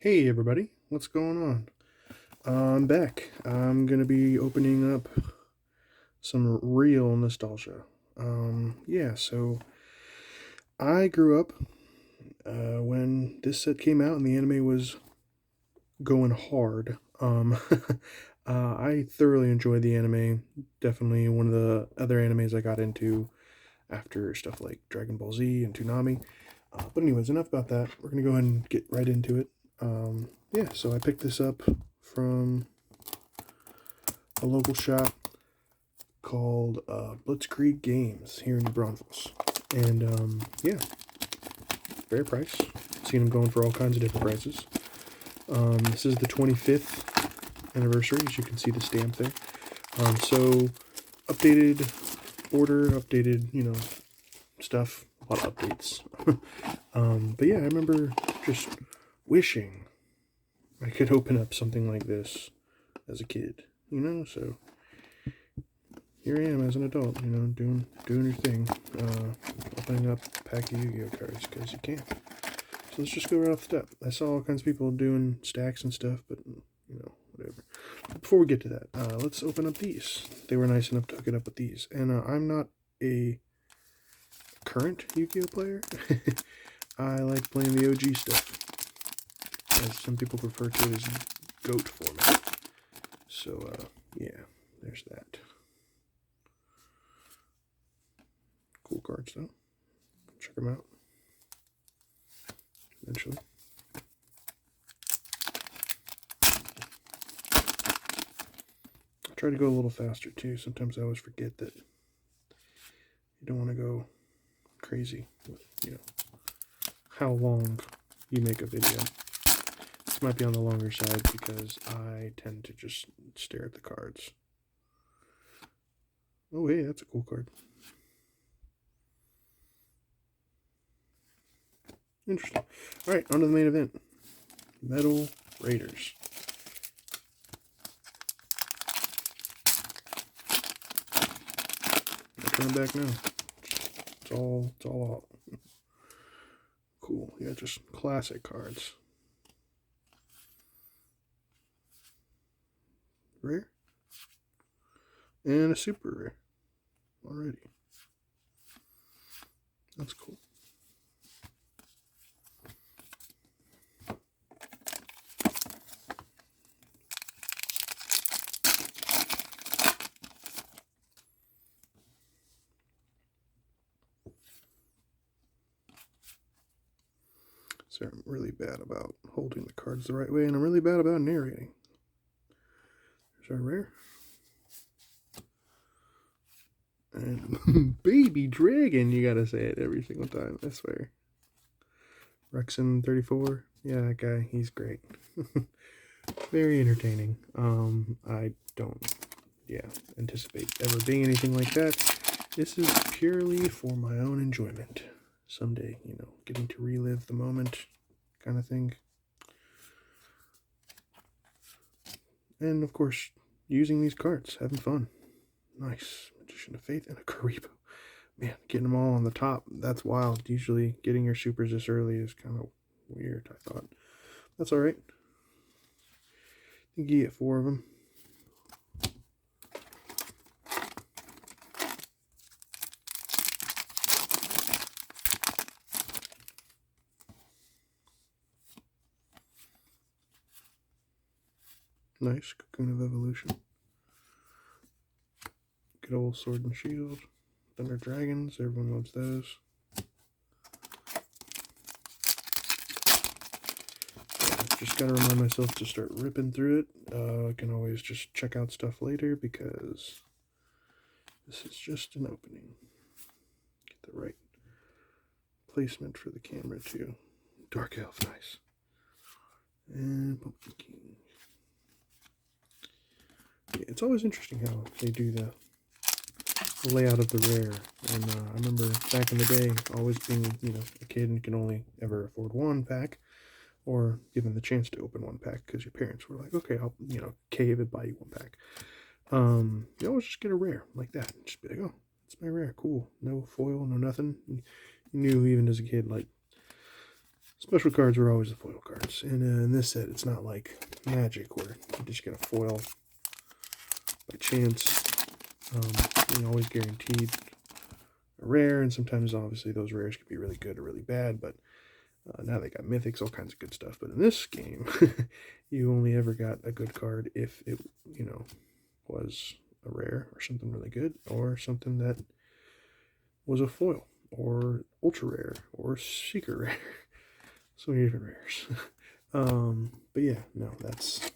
Hey everybody, what's going on? I'm back. I'm gonna be opening up some real nostalgia. Yeah, so I grew up when this set came out and the anime was going hard. I thoroughly enjoyed the anime. Definitely one of the other animes I got into after stuff like Dragon Ball Z and Toonami. But anyways, enough about that. We're gonna go ahead and get right into it. Yeah, so I picked this up from a local shop called Blitzkrieg Games here in New Braunfels. And yeah, fair price. Seen them going for all kinds of different prices. This is the 25th anniversary, as you can see the stamp there. So updated order, updated, stuff, a lot of updates. But yeah, I remember just wishing I could open up something like this as a kid, so here I am as an adult, doing your thing, opening up a pack of Yu-Gi-Oh cards because you can. So let's just go right off the top. I saw all kinds of people doing stacks and stuff, but whatever. But before we get to that, let's open up these. They were nice enough to hook it up with these, and I'm not a current Yu-Gi-Oh player. I like playing the OG stuff, as some people refer to it as GOAT format. So yeah, there's that. Cool cards though. Check them out eventually. I try to go a little faster too. Sometimes I always forget that you don't want to go crazy with, how long you make a video. This might be on the longer side because I tend to just stare at the cards. Oh, hey, that's a cool card. Interesting. Alright, on to the main event. Metal Raiders. I'm turning back now. It's all out. Cool. Yeah, just classic cards. Rare. And a super rare. Already. That's cool. So I'm really bad about holding the cards the right way, and I'm really bad about narrating. There's our rare. And Baby Dragon, you gotta say it every single time, I swear. Rexon 34, yeah, that guy, he's great. Very entertaining. I don't, anticipate ever being anything like that. This is purely for my own enjoyment. Someday, getting to relive the moment, kind of thing. And of course, using these cards, having fun. Nice. Magician of Faith and a Karibo. Man, getting them all on the top, that's wild. Usually getting your supers this early is kind of weird, I thought. That's alright. I think you get 4 of them. Nice. Cocoon of Evolution. Good old Sword and Shield. Thunder Dragons, everyone loves those. Just gotta remind myself to start ripping through it. I can always just check out stuff later because this is just an opening. Get the right placement for the camera too. Dark Elf, nice. And Pumpkin King. Yeah, it's always interesting how they do the layout of the rare. And I remember back in the day, always being, a kid and can only ever afford one pack, or given the chance to open one pack because your parents were like, okay, I'll, cave and buy you one pack. You always just get a rare like that. Just be like, oh, it's my rare, cool. No foil, no nothing. You knew even as a kid, like, Special cards were always the foil cards. And in this set, it's not like Magic where you just get a foil by chance. You're always guaranteed a rare, and sometimes obviously those rares could be really good or really bad, but now they got mythics, all kinds of good stuff. But in this game, you only ever got a good card if it, was a rare or something really good, or something that was a foil, or ultra rare, or secret rare. So many different rares. But yeah, no, that's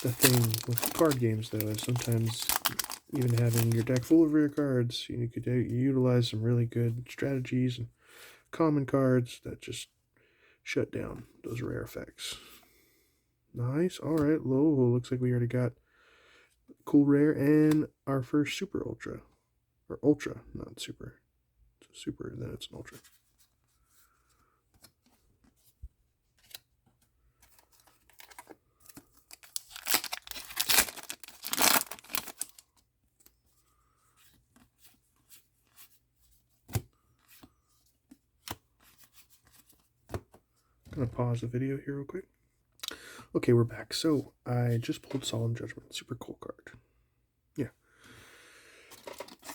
the thing with card games, though, is sometimes even having your deck full of rare cards, you could utilize some really good strategies and common cards that just shut down those rare effects. Nice. All right, low. Looks like we already got cool rare and our first super ultra, or ultra, not super. It's a super, then it's an ultra. I'm gonna pause the video here real quick. Okay, we're back. So I just pulled Solemn Judgment, super cool card. Yeah.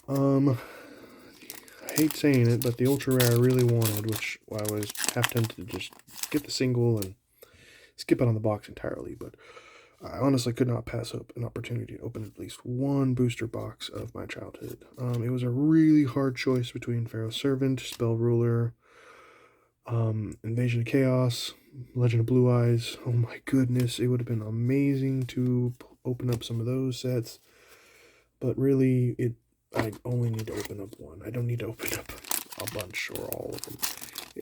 I hate saying it, but the ultra rare I really wanted, which I was half tempted to just get the single and skip out on the box entirely, but I honestly could not pass up an opportunity to open at least one booster box of my childhood. It was a really hard choice between Pharaoh's Servant, Spell Ruler, Invasion of Chaos, Legend of Blue Eyes. Oh my goodness, it would have been amazing to open up some of those sets, but really, I only need to open up one. I don't need to open up a bunch or all of them.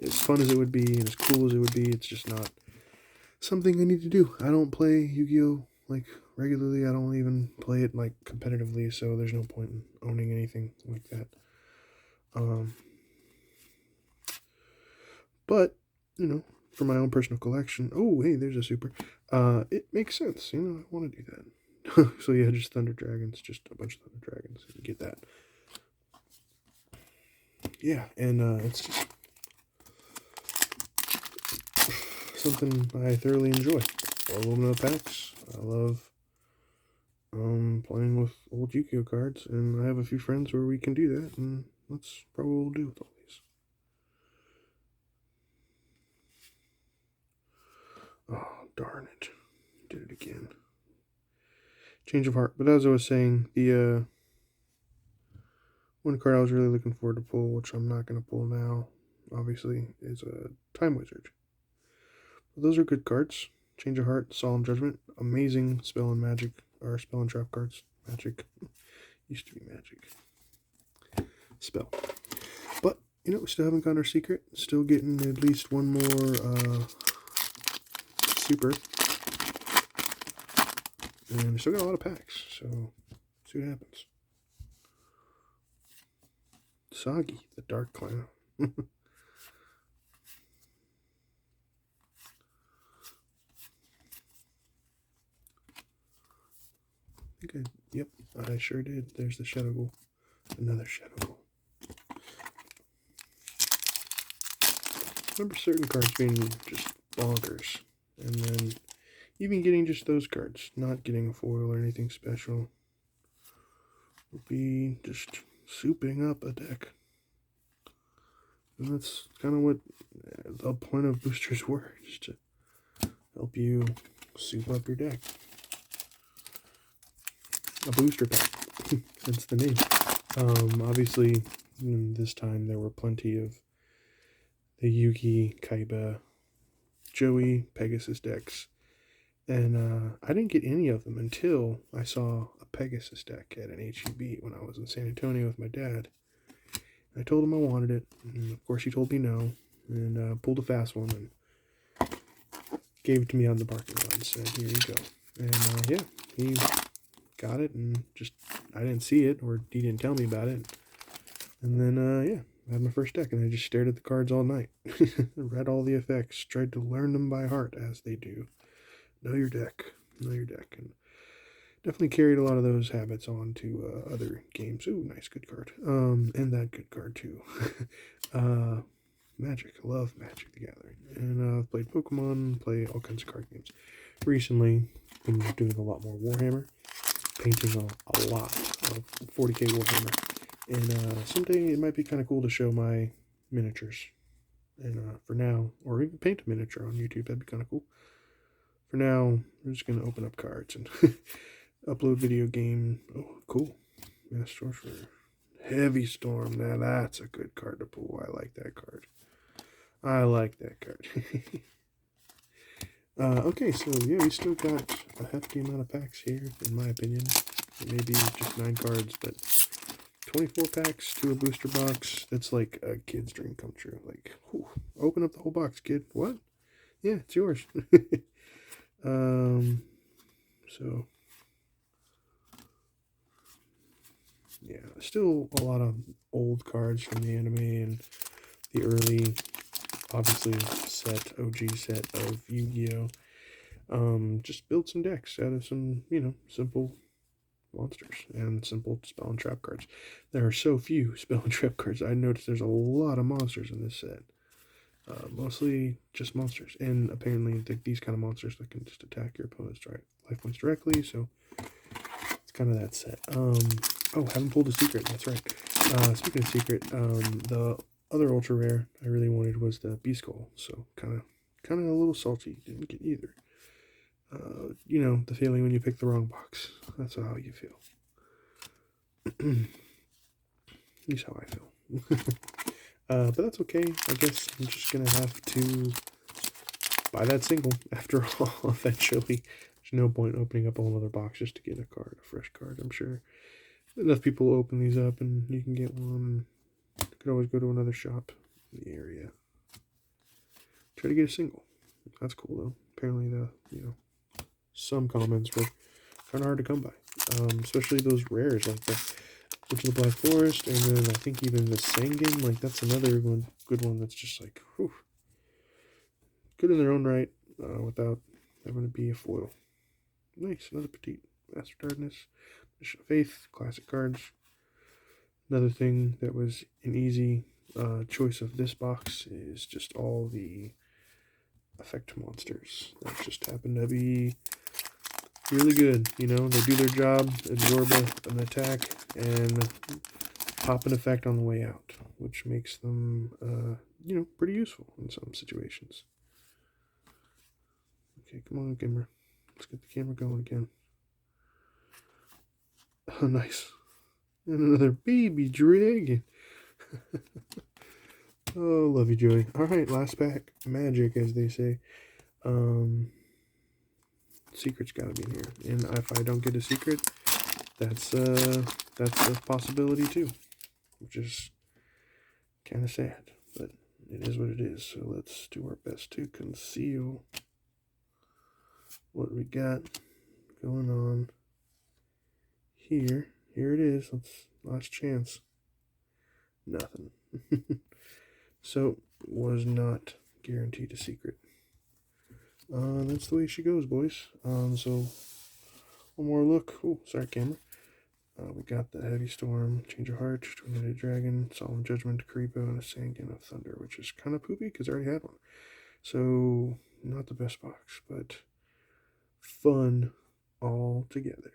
As fun as it would be and as cool as it would be, it's just not something I need to do. I don't play Yu-Gi-Oh! Like regularly. I don't even play it like competitively, so there's no point in owning anything like that. But, for my own personal collection, oh, hey, there's a super. It makes sense. I want to do that. So yeah, just Thunder Dragons, just a bunch of Thunder Dragons. You get that. Yeah, and it's just something I thoroughly enjoy. I love aluminum packs. I love playing with old yugioh cards, and I have a few friends where we can do that, and that's probably what we'll do with all these. Oh, darn it. Did it again. Change of heart. But as I was saying, the one card I was really looking forward to pull, which I'm not going to pull now, obviously, is a Time Wizard. But those are good cards. Change of Heart, Solemn Judgment, amazing spell and magic, or spell and trap cards. Magic. Used to be magic. Spell. But, we still haven't got our secret. Still getting at least one more super. And we still got a lot of packs, so see what happens. Soggy, the Dark Clown. Yep, I sure did. There's the Shadow Ghoul. Another Shadow Ghoul. I remember certain cards being just bonkers. And then even getting just those cards, not getting a foil or anything special, would be just souping up a deck. And that's kind of what the point of boosters were, just to help you soup up your deck. A booster pack, that's the name. Obviously, this time there were plenty of the Yugi, Kaiba, Joey, Pegasus decks. And I didn't get any of them until I saw a Pegasus deck at an HEB when I was in San Antonio with my dad. I told him I wanted it, and of course he told me no, and pulled a fast one and gave it to me out in the parking lot and said, "Here you go." And yeah, he got it, and just I didn't see it, or he didn't tell me about it. And then yeah, I had my first deck, and I just stared at the cards all night, read all the effects, tried to learn them by heart as they do. Know your deck, and definitely carried a lot of those habits on to other games. Ooh, nice, good card. And that good card too. Magic. I love Magic the Gathering. And I've played Pokemon, play all kinds of card games. Recently, been doing a lot more Warhammer, painting a lot of 40k Warhammer. And someday it might be kind of cool to show my miniatures. And for now, or even paint a miniature on YouTube, that'd be kind of cool. For now, we're just going to open up cards and upload video game. Oh, cool. Mass Sorcerer. Heavy Storm. Now that's a good card to pull. I like that card. I like that card. Okay, so yeah, we still got a hefty amount of packs here, in my opinion. Maybe just 9 cards, but 24 packs to a booster box. That's like a kid's dream come true. Like, whew, open up the whole box, kid. What? Yeah, it's yours. So yeah, still a lot of old cards from the anime and the early, obviously, OG set of Yu-Gi-Oh! Just build some decks out of some, simple monsters and simple spell and trap cards. There are so few spell and trap cards. I noticed there's a lot of monsters in this set. Mostly just monsters. And apparently these kind of monsters that can just attack your opponent's life points directly, so it's kind of that set. Oh, haven't pulled a secret, that's right. Speaking of secret, the other ultra rare I really wanted was the Beast Skull, so kind of a little salty. Didn't get either. The feeling when you pick the wrong box. That's how you feel. At least how I feel. But that's okay. I guess I'm just gonna have to buy that single after all, eventually. There's no point opening up a whole other box just to get a fresh card. I'm sure enough people will open these up and you can get one. You could always go to another shop in the area. Try to get a single. That's cool though. Apparently some comments were kind of hard to come by. Especially those rares like the Witch of the Black Forest, and then I think even the Sangan, like that's another good one that's just like, whew, good in their own right, without having to be a foil. Nice, another Petite Master Darkness, Mission of Faith, classic cards. Another thing that was an easy choice of this box is just all the effect monsters that just happen to be really good. They do their job, absorb an attack, and pop an effect on the way out, which makes them, pretty useful in some situations. Okay, come on, camera. Let's get the camera going again. Oh, nice. And another baby dragon. Oh, love you, Joey. Alright, last pack. Magic, as they say. Secret's gotta be in here. And if I don't get a secret, that's a possibility too. Which is kind of sad, but it is what it is. So let's do our best to conceal what we got going on here. Here it is. Last chance. Nothing. So was not guaranteed a secret. That's the way she goes, boys. So one more look. Oh, sorry, camera. We got the Heavy Storm, Change of Heart, Twin-Headed Dragon, Solemn Judgment, Karibo, and a Sangan of Thunder, which is kind of poopy because I already had one. So, not the best box, but fun all together.